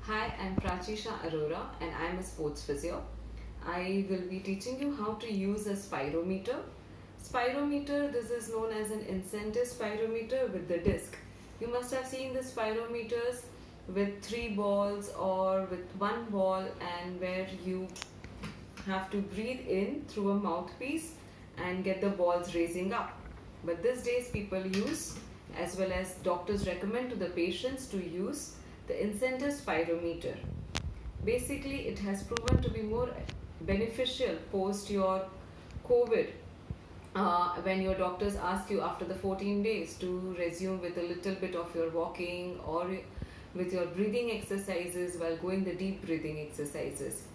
Hi, I'm Prachisha Arora and I'm a sports physio. I will be teaching you how to use a spirometer. Spirometer, this is known as an incentive spirometer with the disc. You must have seen the spirometers with three balls or with one ball, and where you have to breathe in through a mouthpiece and get the balls raising up. But these days people use, as well as doctors recommend to the patients to use, the incentive spirometer. Basically, it has proven to be more beneficial post your COVID, when your doctors ask you after the 14 days to resume with a little bit of your walking or with your breathing exercises while going the deep breathing exercises.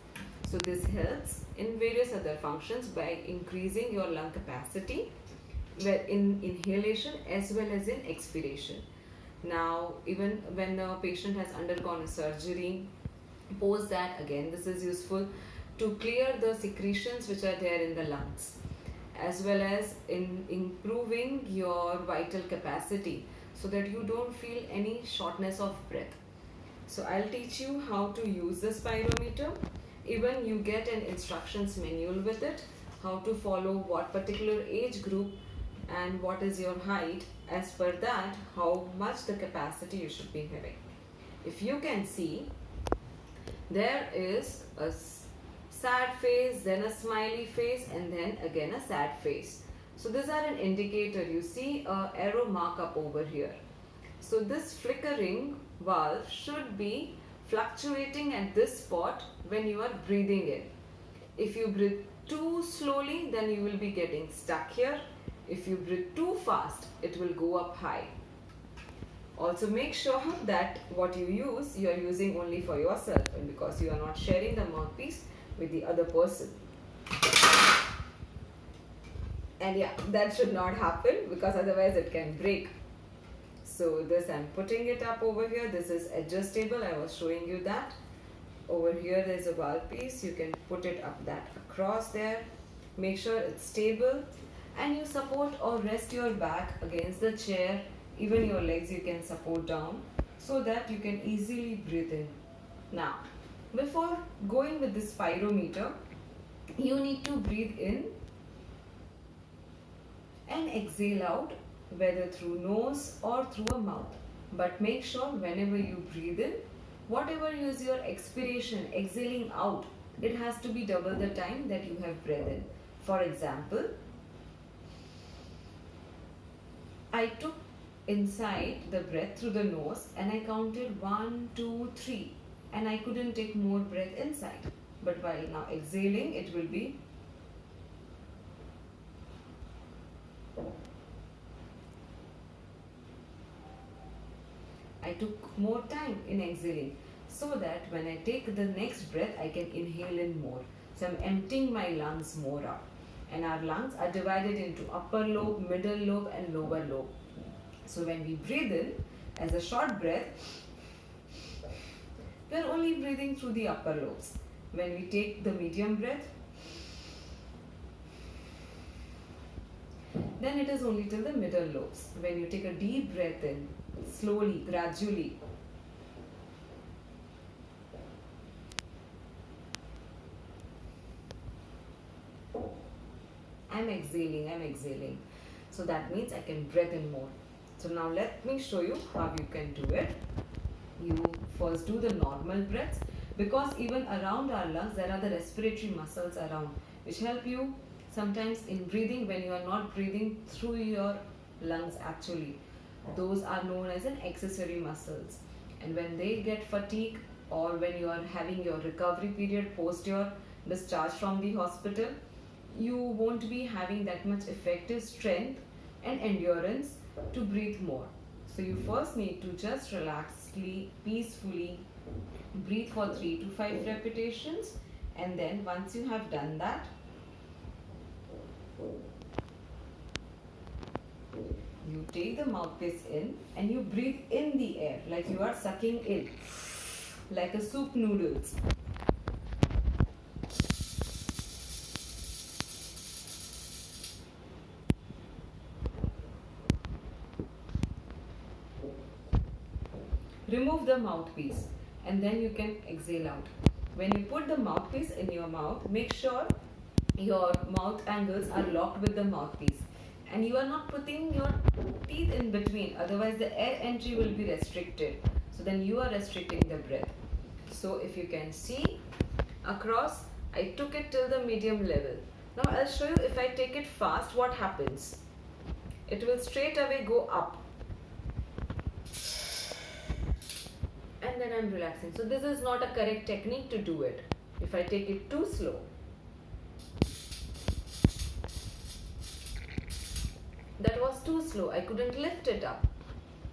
So this helps in various other functions by increasing your lung capacity in inhalation as well as in expiration. Now, even when the patient has undergone a surgery, post that, again this is useful to clear the secretions which are there in the lungs, as well as in improving your vital capacity so that you don't feel any shortness of breath. So I'll teach you how to use the spirometer. Even you get an instructions manual with it, how to follow what particular age group and what is your height. As per that, how much the capacity you should be having. If you can see, there is a sad face, then a smiley face, and then again a sad face. So these are an indicator. You see a arrow mark up over here. So this flickering valve should be fluctuating at this spot when you are breathing in. If you breathe too slowly, then you will be getting stuck here. If you breathe too fast, it will go up high. Also make sure that what you use, you are using only for yourself, and because you are not sharing the mouthpiece with the other person. And yeah, that should not happen because otherwise it can break. So this, I'm putting it up over here. This is adjustable. I was showing you that. Over here there's a valve piece. You can put it up that across there. Make sure it's stable, and you support or rest your back against the chair. Even your legs you can support down so that you can easily breathe in. Now, before going with this spirometer, you need to breathe in and exhale out, whether through nose or through a mouth. But make sure whenever you breathe in, whatever is your expiration, exhaling out, it has to be double the time that you have breathed in. For example, I took inside the breath through the nose and I counted 1, 2, 3, and I couldn't take more breath inside. But while now exhaling, it will be I took more time in exhaling, so that when I take the next breath, I can inhale in more. So I'm emptying my lungs more up. And our lungs are divided into upper lobe, middle lobe, and lower lobe. So when we breathe in as a short breath, we are only breathing through the upper lobes. When we take the medium breath, then it is only till the middle lobes. When you take a deep breath in, slowly, gradually, I'm exhaling. So that means I can breathe in more. So now let me show you how you can do it. You first do the normal breaths, because even around our lungs there are the respiratory muscles around which help you sometimes in breathing when you are not breathing through your lungs actually. Those are known as an accessory muscles, and when they get fatigued or when you are having your recovery period post your discharge from the hospital, you won't be having that much effective strength and endurance to breathe more. So you first need to just relaxedly, peacefully breathe for 3 to 5 repetitions, and then once you have done that, you take the mouthpiece in and you breathe in the air like you are sucking in, like a soup noodles. Remove the mouthpiece and then you can exhale out. When you put the mouthpiece in your mouth, make sure your mouth angles are locked with the mouthpiece, and you are not putting your teeth in between, otherwise the air entry will be restricted. So then you are restricting the breath. So if you can see across, I took it till the medium level. Now I'll show you if I take it fast what happens. It will straight away go up. And then I'm relaxing. So this is not a correct technique to do it. If I take it too slow, that was too slow. I couldn't lift it up.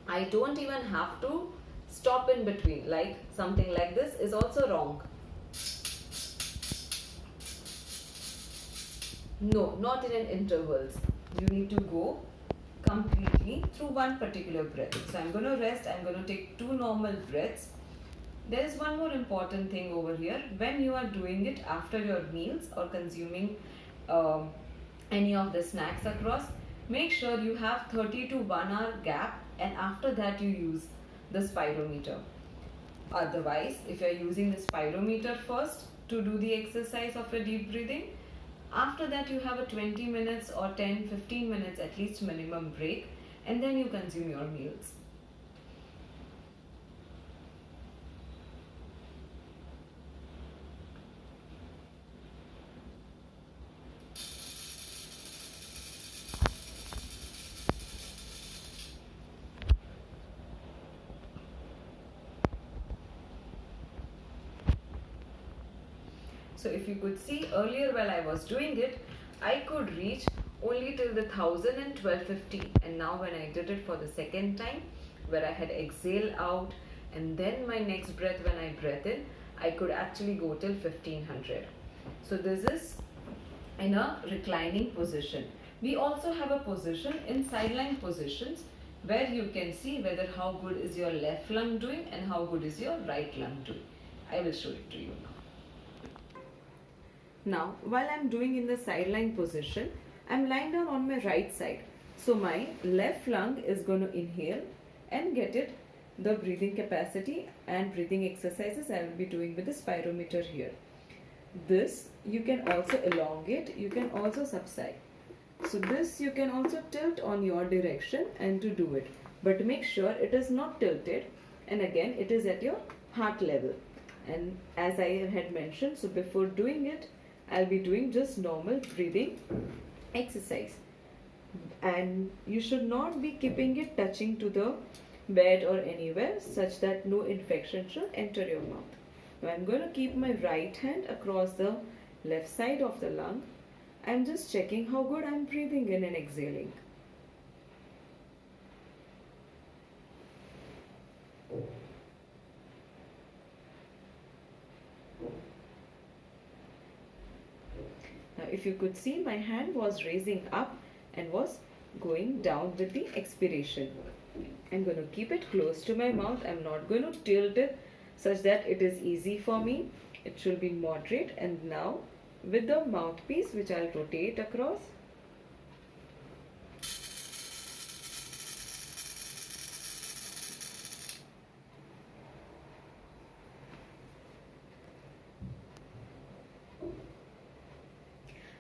I don't even have to stop in between. Like something like this is also wrong. No, not in intervals. You need to go completely through one particular breath. So I'm going to rest. I'm going to take 2 normal breaths. There is one more important thing over here. When you are doing it after your meals or consuming any of the snacks across, make sure you have 30 to 1 hour gap, and after that you use the spirometer. Otherwise, if you are using the spirometer first to do the exercise of a deep breathing, after that you have a 20 minutes or 10-15 minutes at least minimum break, and then you consume your meals. So if you could see earlier while I was doing it, I could reach only till the 1000 and 1250, and now when I did it for the second time, where I had exhale out and then my next breath when I breathe in, I could actually go till 1500. So this is in a reclining position. We also have a position in sideline positions where you can see whether how good is your left lung doing and how good is your right lung doing. I will show it to you now. Now, while I'm doing in the sideline position, I'm lying down on my right side. So my left lung is going to inhale and get it the breathing capacity and breathing exercises I will be doing with the spirometer here. This you can also elongate, you can also subside. So this you can also tilt on your direction and to do it. But make sure it is not tilted, and again it is at your heart level. And as I had mentioned, so before doing it, I'll be doing just normal breathing exercise, and you should not be keeping it touching to the bed or anywhere such that no infection should enter your mouth. Now I'm going to keep my right hand across the left side of the lung. I'm just checking how good I'm breathing in and exhaling. Now if you could see, my hand was raising up and was going down with the expiration. I'm going to keep it close to my mouth. I'm not going to tilt it such that it is easy for me. It should be moderate. And now with the mouthpiece, which I'll rotate across,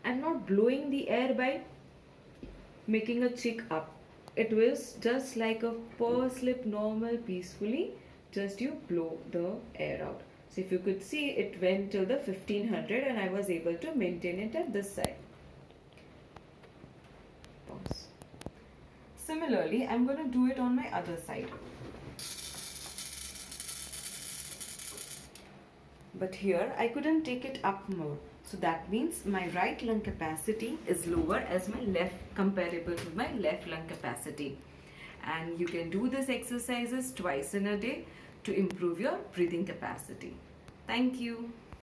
I'm not blowing the air by making a cheek up. It was just like a purse slip, normal, peacefully, just you blow the air out. So if you could see, it went till the 1500 and I was able to maintain it at this side. Pause. Similarly, I'm going to do it on my other side. But here I couldn't take it up more. So that means my right lung capacity is lower as my left, comparable to my left lung capacity. And you can do these exercises twice in a day to improve your breathing capacity. Thank you.